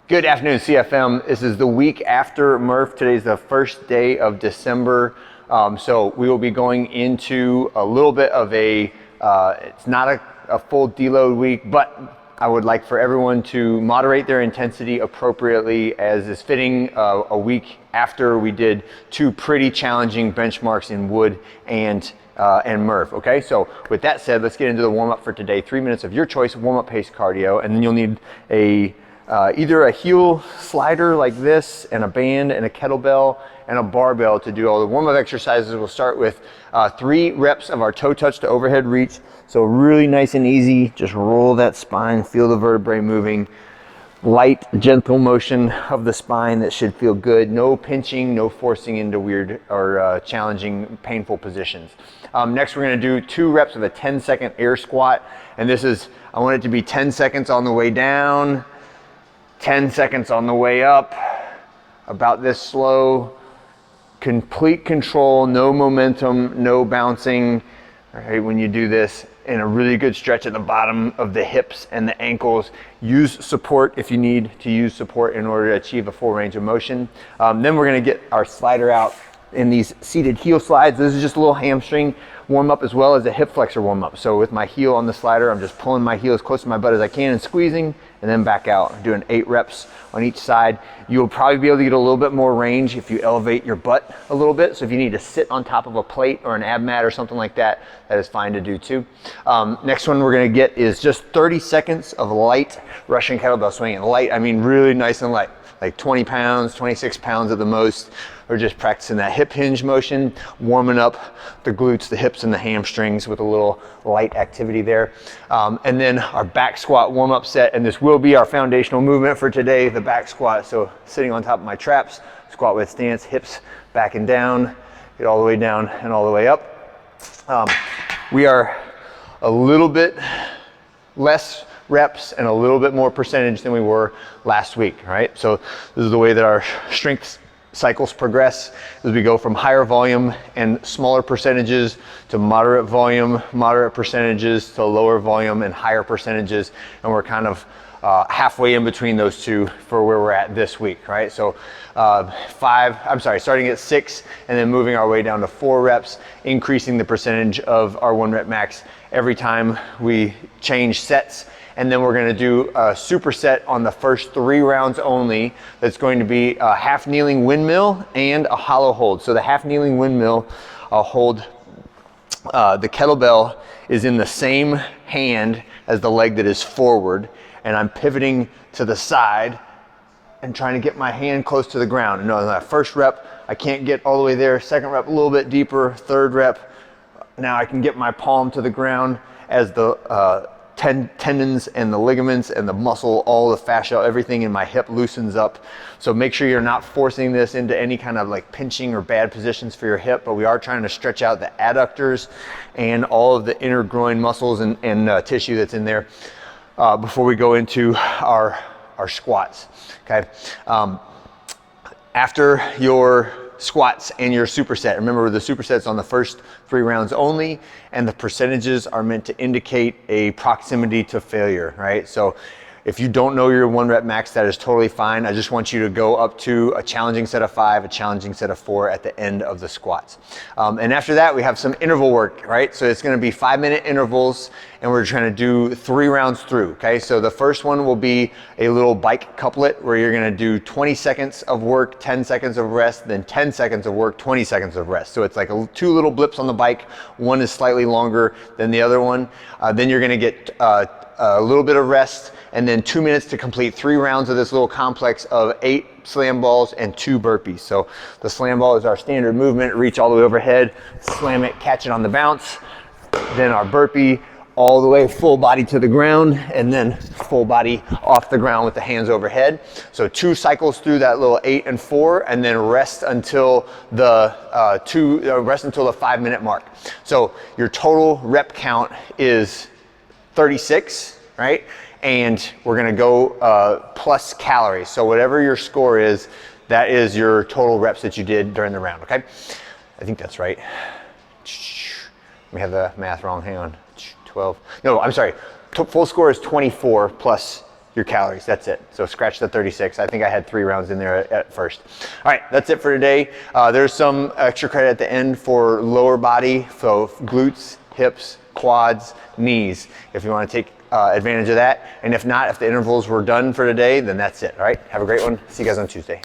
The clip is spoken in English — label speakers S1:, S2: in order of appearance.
S1: Good afternoon, CFM. This is the week after Murph. Today's the first day of December. So we will be going into a little bit of it's not a full deload week, but I would like for everyone to moderate their intensity appropriately, as is fitting a week after we did two pretty challenging benchmarks in Wood and Murph. Okay, so with that said, let's get into the warm-up for today. 3 minutes of your choice, warm-up pace cardio, and then you'll need either a heel slider like this and a band and a kettlebell and a barbell to do all the warm-up exercises. We'll start with 3 reps of our toe touch to overhead reach. So really nice and easy. Just roll that spine, feel the vertebrae moving. Light, gentle motion of the spine that should feel good. No pinching, no forcing into weird or challenging, painful positions. Next, we're gonna do 2 reps of a 10-second air squat. And this is, I want it to be 10 seconds on the way down, 10 seconds on the way up, about this slow, complete control, no momentum, no bouncing. All right, when you do this, and a really good stretch at the bottom of the hips and the ankles. Use support if you need to use support in order to achieve a full range of motion. Then we're gonna get our slider out in these seated heel slides. This is just a little hamstring warm up as well as a hip flexor warm up. So with my heel on the slider, I'm just pulling my heel as close to my butt as I can and squeezing, and then back out. I'm doing 8 reps on each side. You'll probably be able to get a little bit more range if you elevate your butt a little bit. So if you need to sit on top of a plate or an ab mat or something like that, that is fine to do too. Next one we're gonna get is just 30 seconds of light Russian kettlebell swinging. Light, I mean really nice and light, like 20 pounds, 26 pounds at the most. We're just practicing that hip hinge motion, warming up the glutes, the hips, and the hamstrings with a little light activity there. And then our back squat warm-up set, and this will be our foundational movement for today, the back squat. So sitting on top of my traps, squat with stance, hips back and down, get all the way down and all the way up. We are a little bit less reps and a little bit more percentage than we were last week, right? So this is the way that our strength cycles progress, as we go from higher volume and smaller percentages to moderate volume, moderate percentages to lower volume and higher percentages. And we're kind of halfway in between those two for where we're at this week, right? So starting at 6 and then moving our way down to 4 reps, increasing the percentage of our 1 rep max every time we change sets. And then we're gonna do a superset on the first 3 rounds only. That's going to be a half kneeling windmill and a hollow hold. So the half kneeling windmill, I'll hold, the kettlebell is in the same hand as the leg that is forward, and I'm pivoting to the side and trying to get my hand close to the ground. And on that first rep, I can't get all the way there. Second rep, a little bit deeper. Third rep, now I can get my palm to the ground as the tendons and the ligaments and the muscle, all the fascia, everything in my hip loosens up. So make sure you're not forcing this into any kind of like pinching or bad positions for your hip, but we are trying to stretch out the adductors and all of the inner groin muscles and tissue that's in there before we go into our squats, okay? After your squats and your superset, remember the superset's on the first 3 rounds only, and the percentages are meant to indicate a proximity to failure, right? So if you don't know your 1 rep max, that is totally fine. I just want you to go up to a challenging set of 5, a challenging set of 4 at the end of the squats. And after that, we have some interval work, right? So it's gonna be 5-minute intervals, and we're trying to do 3 rounds through, okay? So the first one will be a little bike couplet where you're gonna do 20 seconds of work, 10 seconds of rest, then 10 seconds of work, 20 seconds of rest. So it's like 2 little blips on the bike. One is slightly longer than the other one. Then you're gonna get a little bit of rest, and then 2 minutes to complete 3 rounds of this little complex of 8 slam balls and 2 burpees. So the slam ball is our standard movement, reach all the way overhead, slam it, catch it on the bounce. Then our burpee, all the way full body to the ground, and then full body off the ground with the hands overhead. So 2 cycles through that little 8 and 4, and then rest until the 5-minute mark. So your total rep count is 36, right? And we're gonna go plus calories. So whatever your score is, that is your total reps that you did during the round, okay? I think that's right. We have the math wrong, hang on. 12, no, I'm sorry. Full score is 24 plus your calories. That's it. So scratch the 36. I think I had 3 rounds in there at first. All right, that's it for today. There's some extra credit at the end for lower body, so glutes, hips, quads, knees, if you want to take advantage of that. And if not, if the intervals were done for today, then that's it. All right, have a great one. See you guys on Tuesday.